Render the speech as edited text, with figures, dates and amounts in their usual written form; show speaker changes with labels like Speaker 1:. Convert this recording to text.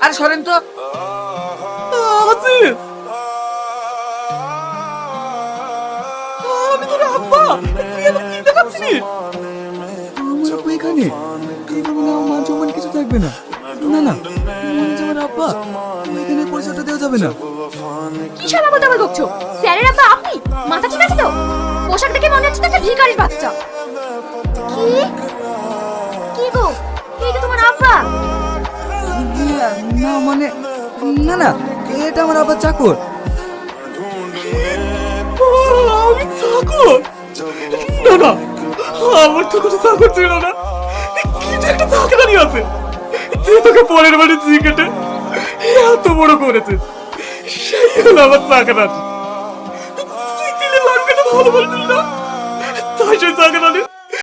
Speaker 1: আর সরেন তো।
Speaker 2: আসিফ, আমি তোর আব্বা, তুই আমার চিনতে পারছিস? আমার আব্বা এখানে, এখানে মনে হয় মান সম্মান কিছু থাকবে না। না না, আমি যে আমার আব্বা, এখানে পরিচয়টা দেওয়া যাবে না।
Speaker 3: কি সব আবার দাবার বকছো? স্যারের আব্বা আপনি? মাথা ঠিক আছে তো? পোশাক দেখে মনে হচ্ছে তো একটা ভিখারির বাচ্চা। কি কি গো, এই তো তোমার আব্বা।
Speaker 2: না মানে, না না, এটা আমার আব্বার চাকর। আমি চাকর? না না, আমার তো কোনো চাকর ছিল না। কিন্তু একটা চাকরানি আছে, যে তোকে পরের বাড়ি চিকেটে এত বড় করেছে, সেই হলো আমার চাকরানি। তুই দিলে লাড়ুকে ভালো বলছিস না, তাই সেই চাকরানি